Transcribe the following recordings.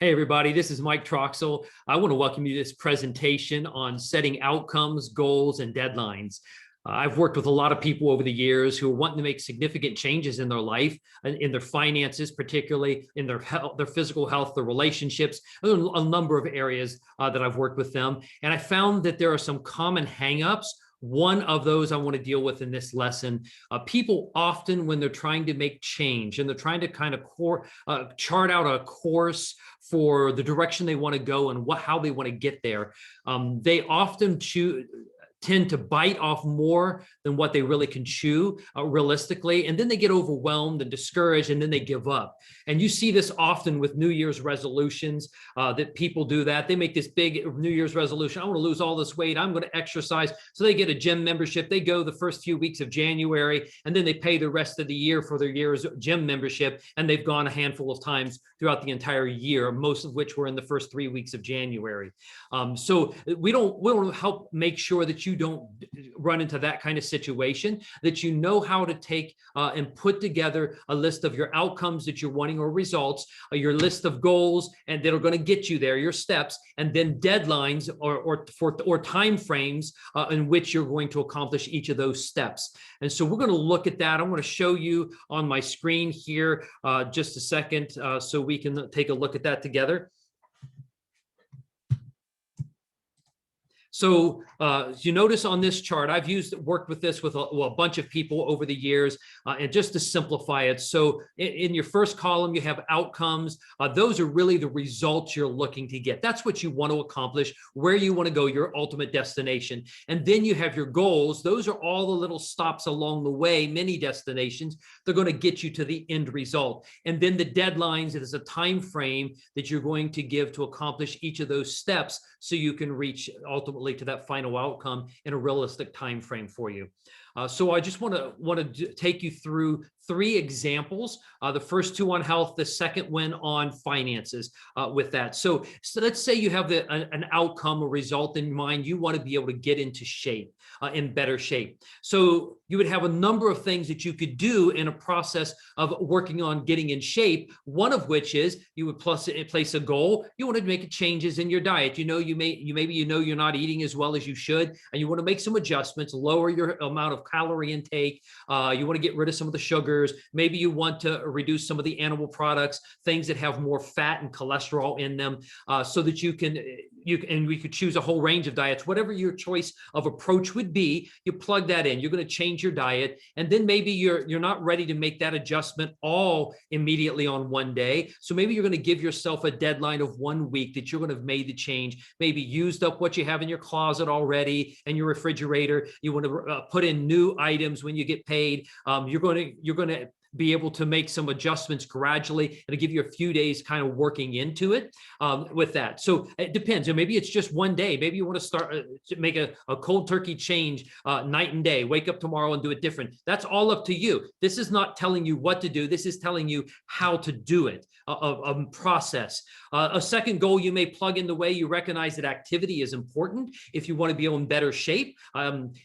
Hey, everybody, this is Mike Troxel. I want to welcome you to this presentation on setting outcomes, goals, and deadlines. I've worked with a lot of people over the years who are wanting to make significant changes in their life, in their finances, particularly in their health, their physical health, their relationships, a number of areas that I've worked with them. And I found that there are some common hangups. One of those I want to deal with in this lesson. People often, when they're trying to make change and they're trying to kind of chart out a course for the direction they want to go and how they want to get there, they often tend to bite off more than what they really can chew realistically. And then they get overwhelmed and discouraged, and then they give up. And you see this often with New Year's resolutions, that people do that. They make this big New Year's resolution. I want to lose all this weight. I'm going to exercise. So they get a gym membership. They go the first few weeks of January, and then they pay the rest of the year for their year's gym membership. And they've gone a handful of times throughout the entire year, most of which were in the first 3 weeks of January. So we don't help make sure that you don't run into that kind of situation, that you know how to take and put together a list of your outcomes that you're wanting or results, your list of goals and that are going to get you there, your steps, and then deadlines or time frames in which you're going to accomplish each of those steps. And so we're going to look at that. I'm going to show you on my screen here just a second so we can take a look at that together. So you notice on this chart, I've worked with this with a bunch of people over the years, and just to simplify it. So in your first column, you have outcomes. Those are really the results you're looking to get. That's what you want to accomplish, where you want to go, your ultimate destination. And then you have your goals. Those are all the little stops along the way, many destinations. They're going to get you to the end result. And then the deadlines is a time frame that you're going to give to accomplish each of those steps so you can reach ultimately to that final outcome in a realistic time frame for you. So I just want to take you through 3 examples. The first 2 on health, the second one on finances with that. So let's say you have an outcome, a result in mind. You want to be able to get into shape, in better shape. So you would have a number of things that you could do in a process of working on getting in shape. One of which is you would place a goal. You want to make changes in your diet. Maybe you're not eating as well as you should, and you want to make some adjustments, lower your amount of calorie intake. You want to get rid of some of the sugars. Maybe you want to reduce some of the animal products, things that have more fat and cholesterol in them, so that we could choose a whole range of diets. Whatever your choice of approach would be, you plug that in. You're going to change your diet, and then maybe you're not ready to make that adjustment all immediately on one day. So maybe you're going to give yourself a deadline of 1 week that you're going to have made the change, maybe used up what you have in your closet already and your refrigerator. You want to put in new items when you get paid. You're going to be able to make some adjustments gradually and to give you a few days kind of working into it with that. So it depends. And maybe it's just 1 day. Maybe you want to start to make a cold turkey change night and day. Wake up tomorrow and do it different. That's all up to you. This is not telling you what to do. This is telling you how to do it, a process. A second goal you may plug in the way you recognize that activity is important if you want to be in better shape.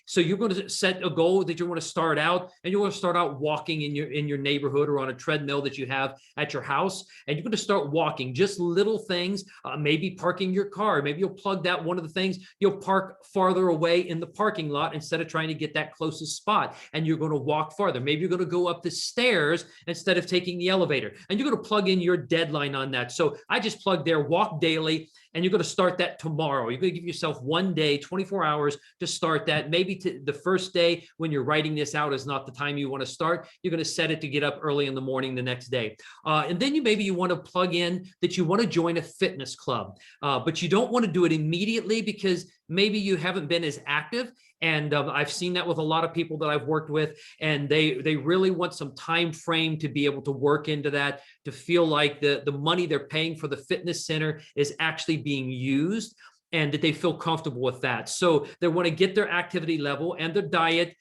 So you're going to set a goal that you want to start out, and you want to start out walking in your neighborhood or on a treadmill that you have at your house, and you're going to start walking, just little things, maybe parking your car. Maybe you'll plug that one of the things, you'll park farther away in the parking lot instead of trying to get that closest spot, and you're going to walk farther. Maybe you're going to go up the stairs instead of taking the elevator, and you're going to plug in your deadline on that. So I just plugged there, walk daily, and you're going to start that tomorrow. You're going to give yourself 1 day, 24 hours to start that. Maybe the first day when you're writing this out is not the time you want to start. You're going to set it to get up early in the morning the next day. And then maybe you want to plug in that you want to join a fitness club, but you don't want to do it immediately because maybe you haven't been as active. And I've seen that with a lot of people that I've worked with, and they really want some time frame to be able to work into that, to feel like the money they're paying for the fitness center is actually being used, and that they feel comfortable with that. So they want to get their activity level and their diet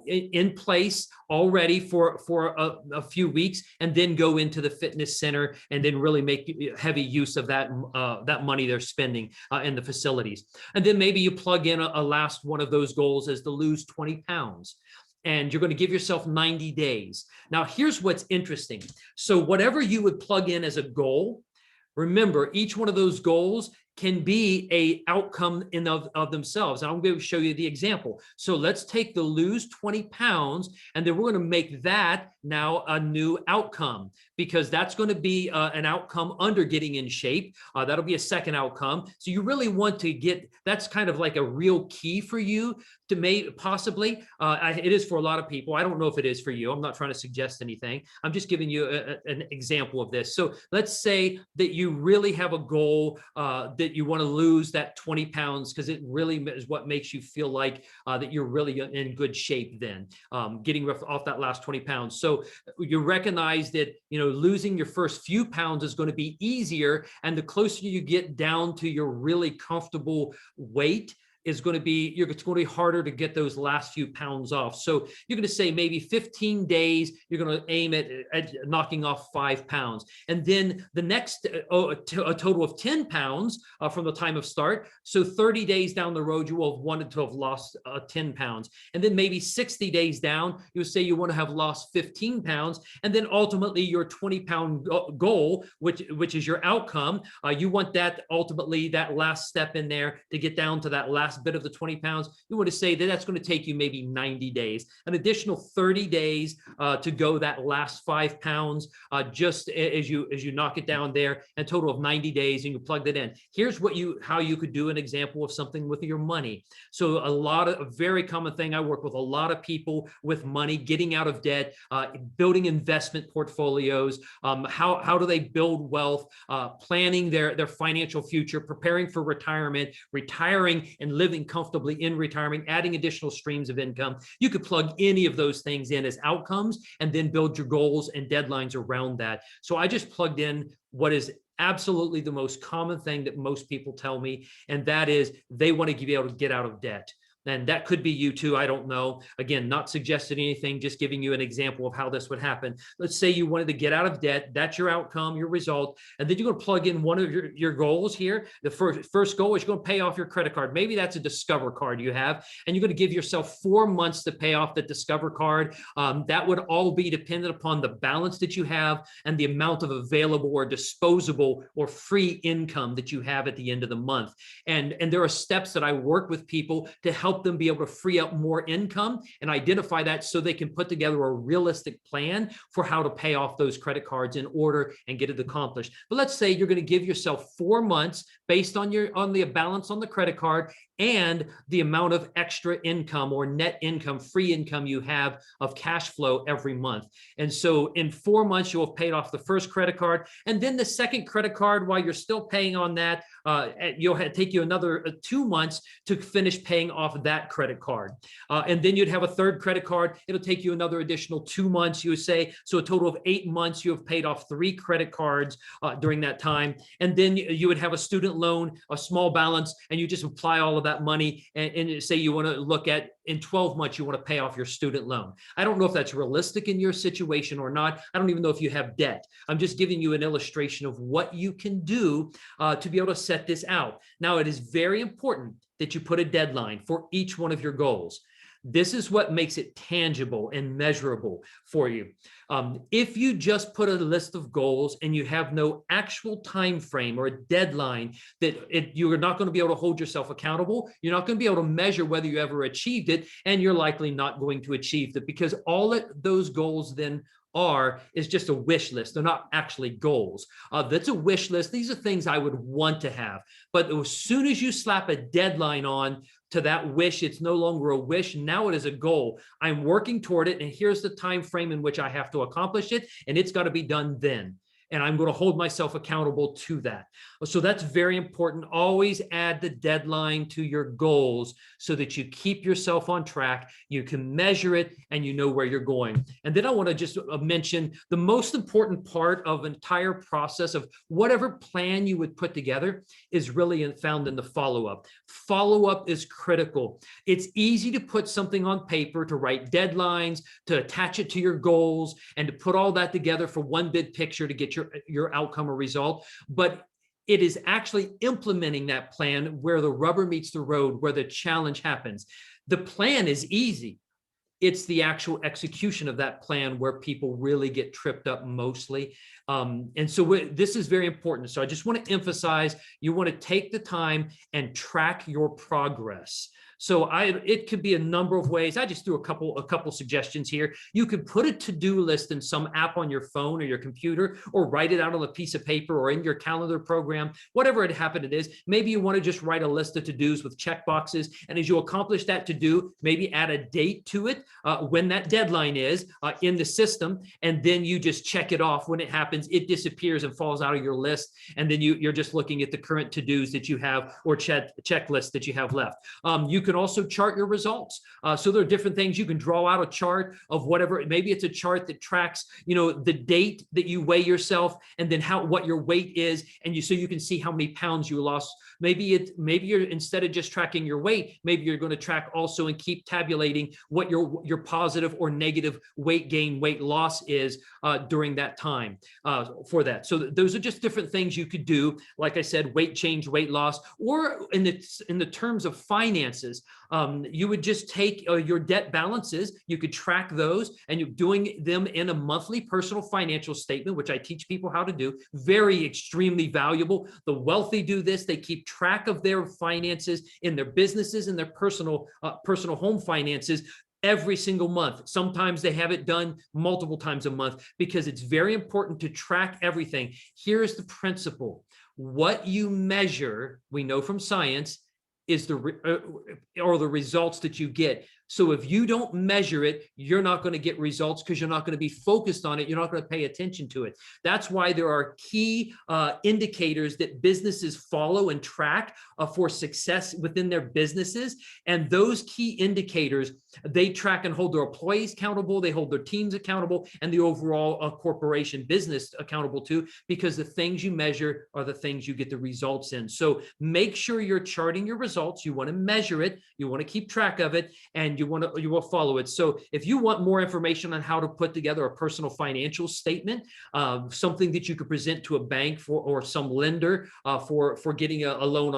in place already for a few weeks, and then go into the fitness center and then really make heavy use of that money they're spending in the facilities. And then maybe you plug in a last one of those goals as to lose 20 pounds. And you're going to give yourself 90 days. Now, here's what's interesting. So whatever you would plug in as a goal, Remember, each one of those goals can be a outcome in of themselves. And I'm going to show you the example. So let's take the lose 20 pounds, and then we're going to make that now a new outcome, because that's going to be an outcome under getting in shape. That'll be a second outcome. So you really want to get, that's kind of like a real key for you to make, possibly. It is for a lot of people. I don't know if it is for you. I'm not trying to suggest anything. I'm just giving you an example of this. So let's say that you really have a goal that you want to lose that 20 pounds, because it really is what makes you feel like that you're really in good shape then, getting off that last 20 pounds. So you recognize that, losing your first few pounds is going to be easier. And the closer you get down to your really comfortable weight, is going to be, it's going to be harder to get those last few pounds off. So you're going to say maybe 15 days, you're going to aim at knocking off 5 pounds. And then the next, a total of 10 pounds from the time of start. So 30 days down the road, you will have wanted to have lost 10 pounds. And then maybe 60 days down, you'll say you want to have lost 15 pounds. And then ultimately your 20-pound goal, which is your outcome, you want that ultimately, that last step in there to get down to that last bit of the 20 pounds. You want to say that that's going to take you maybe 90 days, an additional 30 days to go that last 5 pounds, just as you knock it down there, and total of 90 days, and you plug that in. Here's how you could do an example of something with your money. So a very common thing, I work with a lot of people with money, getting out of debt, building investment portfolios, how do they build wealth, planning their financial future, preparing for retirement, retiring and living comfortably in retirement, adding additional streams of income. You could plug any of those things in as outcomes and then build your goals and deadlines around that. So I just plugged in what is absolutely the most common thing that most people tell me, and that is they want to be able to get out of debt. And that could be you too. I don't know. Again, not suggesting anything, just giving you an example of how this would happen. Let's say you wanted to get out of debt. That's your outcome, your result. And then you're going to plug in one of your goals here. The first goal is you're going to pay off your credit card. Maybe that's a Discover card you have, and you're going to give yourself 4 months to pay off the Discover card. That would all be dependent upon the balance that you have and the amount of available or disposable or free income that you have at the end of the month. And there are steps that I work with people to help them be able to free up more income and identify that, so they can put together a realistic plan for how to pay off those credit cards in order and get it accomplished. But let's say you're going to give yourself 4 months based on the balance on the credit card and the amount of extra income or net income, free income you have of cash flow every month. And so in 4 months, you'll have paid off the first credit card, and then the second credit card, while you're still paying on that, you'll take you another 2 months to finish paying off that credit card. And then you'd have a third credit card. It'll take you another additional 2 months, you would say. So a total of 8 months, you have paid off 3 credit cards during that time. And then you would have a student loan, a small balance, and you just apply all of that money and say you want to look at in 12 months, you want to pay off your student loan. I don't know if that's realistic in your situation or not. I don't even know if you have debt. I'm just giving you an illustration of what you can do to be able to set this out. Now, it is very important that you put a deadline for each one of your goals. This is what makes it tangible and measurable for you. If you just put a list of goals and you have no actual time frame or a deadline, you're not going to be able to hold yourself accountable. You're not going to be able to measure whether you ever achieved it, and you're likely not going to achieve it, because all that those goals then is just a wish list. They're not actually goals. That's a wish list. These are things I would want to have. But as soon as you slap a deadline on to that wish, it's no longer a wish. Now it is a goal. I'm working toward it, and here's the time frame in which I have to accomplish it, and it's got to be done then. And I'm going to hold myself accountable to that. So that's very important. Always add the deadline to your goals so that you keep yourself on track, you can measure it, and you know where you're going. And then I want to just mention the most important part of the entire process of whatever plan you would put together is really found in the follow-up. Follow-up is critical. It's easy to put something on paper, to write deadlines, to attach it to your goals, and to put all that together for one big picture to get your outcome or result. But it is actually implementing that plan where the rubber meets the road, where the challenge happens. The plan is easy. It's the actual execution of that plan where people really get tripped up mostly. And so this is very important. So I just want to emphasize, you want to take the time and track your progress. So it could be a number of ways. I just threw a couple suggestions here. You could put a to-do list in some app on your phone or your computer, or write it out on a piece of paper or in your calendar program, whatever it is. Maybe you want to just write a list of to-dos with check boxes. And as you accomplish that to-do, maybe add a date to it, when that deadline is in the system. And then you just check it off. When it happens, it disappears and falls out of your list. And then you're just looking at the current to-dos that you have, or checklists that you have left. You can also chart your results. So there are different things. You can draw out a chart of whatever. Maybe it's a chart that tracks, the date that you weigh yourself, and then what your weight is, and so you can see how many pounds you lost. Maybe you're, instead of just tracking your weight, maybe you're going to track also and keep tabulating what your positive or negative weight gain, weight loss is during that time for that. So those are just different things you could do. Like I said, weight change, weight loss, or in the terms of finances, you would just take your debt balances. You could track those, and you're doing them in a monthly personal financial statement, which I teach people how to do. Very extremely valuable. The wealthy do this. They keep track of their finances in their businesses and their personal home finances every single month. Sometimes they have it done multiple times a month, because it's very important to track everything. Here's the principle. What you measure, we know from science, is the results that you get. So if you don't measure it, you're not going to get results, because you're not going to be focused on it. You're not going to pay attention to it. That's why there are key indicators that businesses follow and track for success within their businesses. And those key indicators, they track and hold their employees accountable. They hold their teams accountable, and the overall corporation business accountable too, because the things you measure are the things you get the results in. So make sure you're charting your results. You want to measure it. You want to keep track of it, and you will follow it. So if you want more information on how to put together a personal financial statement, something that you could present to a bank or some lender for getting a loan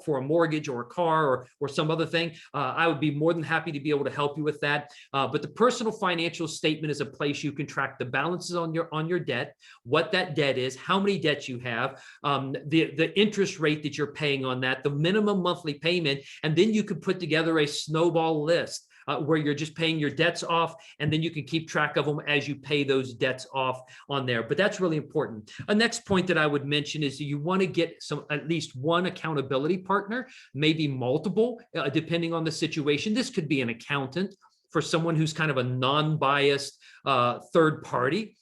for a mortgage or a car or some other thing, I would be more than happy to be able to help you with that. But the personal financial statement is a place you can track the balances on your debt, what that debt is, how many debts you have, the interest rate that you're paying on that, the minimum monthly payment, and then you could put together a snowball list where you're just paying your debts off, and then you can keep track of them as you pay those debts off on there. But that's really important. A next point that I would mention is you want to get at least one accountability partner, maybe multiple, depending on the situation. This could be an accountant for someone who's kind of a non-biased third party.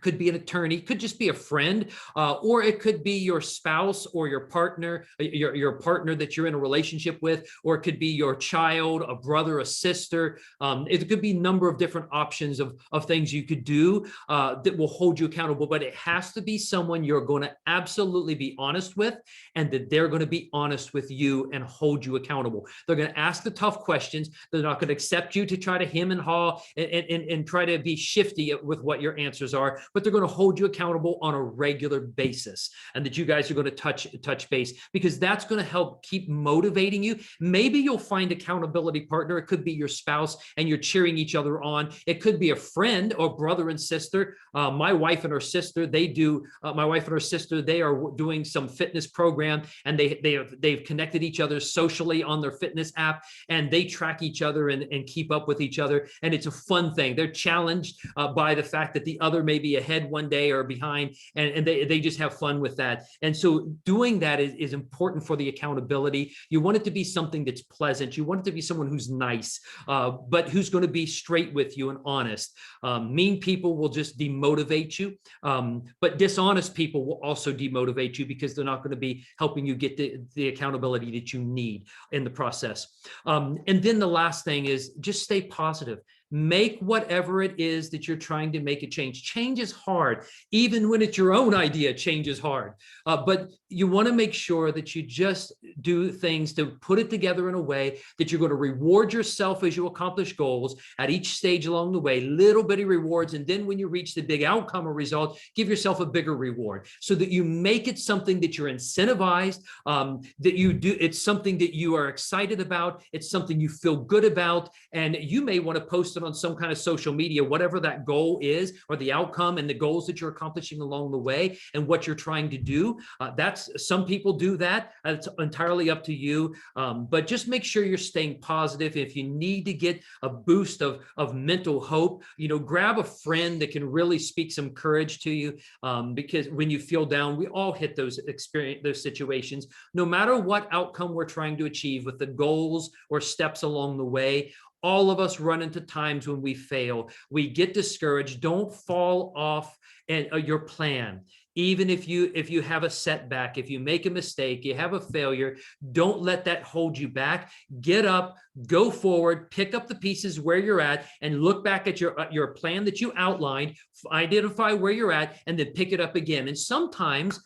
Could be an attorney, could just be a friend, or it could be your spouse or your partner, your partner that you're in a relationship with, or it could be your child, a brother, a sister. It could be a number of different options of things you could do that will hold you accountable, but it has to be someone you're going to absolutely be honest with, and that they're going to be honest with you and hold you accountable. They're going to ask the tough questions. They're not going to accept you to try to hem and haw and try to be shifty with what your answers are, but they're going to hold you accountable on a regular basis, and that you guys are going to touch base, because that's going to help keep motivating you. Maybe you'll find accountability partner. It could be your spouse, and you're cheering each other on. It could be a friend or brother and sister. My wife and her sister, they are doing some fitness program, and they've connected each other socially on their fitness app, and they track each other and keep up with each other. And it's a fun thing. They're challenged by the fact that the other may be ahead one day or behind, and they just have fun with that. And so doing that is important for the accountability. You want it to be something that's pleasant. You want it to be someone who's nice, but who's going to be straight with you and honest. Mean people will just demotivate you, but dishonest people will also demotivate you, because they're not going to be helping you get the accountability that you need in the process. And then the last thing is just stay positive. Make whatever it is that you're trying to make a change. Change is hard. Even when it's your own idea, change is hard. But you want to make sure that you just do things to put it together in a way that you're going to reward yourself as you accomplish goals at each stage along the way, little bitty rewards. And then when you reach the big outcome or result, give yourself a bigger reward, so that you make it something that you're incentivized, that you do. It's something that you are excited about. It's something you feel good about. And you may want to post it it on some kind of social media, whatever that goal is, or the outcome and the goals that you're accomplishing along the way and what you're trying to do. That's some people do that. It's entirely up to you. But just make sure you're staying positive. If you need to get a boost of mental hope, grab a friend that can really speak some courage to you. Because when you feel down, we all hit those situations, no matter what outcome we're trying to achieve with the goals or steps along the way. All of us run into times when we fail. We get discouraged. Don't fall off your plan. Even if you have a setback, if you make a mistake, you have a failure, don't let that hold you back. Get up, go forward, pick up the pieces where you're at, and look back at your plan that you outlined, identify where you're at, and then pick it up again. And sometimes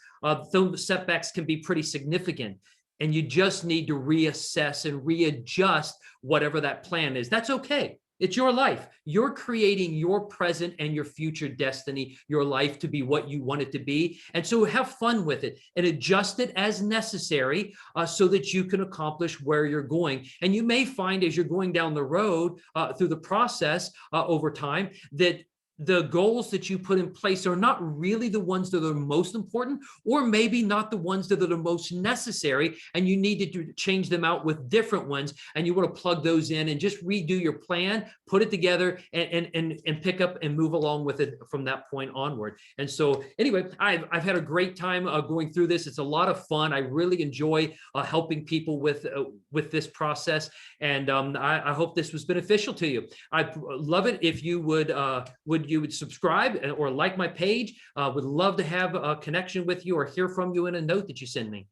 those setbacks can be pretty significant, and you just need to reassess and readjust whatever that plan is. That's okay. It's your life. You're creating your present and your future destiny, your life to be what you want it to be. And so have fun with it and adjust it as necessary so that you can accomplish where you're going. And you may find as you're going down the road through the process over time that the goals that you put in place are not really the ones that are most important, or maybe not the ones that are the most necessary, and you need to change them out with different ones, and you want to plug those in and just redo your plan, put it together, and pick up and move along with it from that point onward. And so anyway, I've had a great time going through this. It's a lot of fun. I really enjoy helping people with this process, and I hope this was beneficial to you. I'd love it if you would subscribe or like my page. Would love to have a connection with you or hear from you in a note that you send me.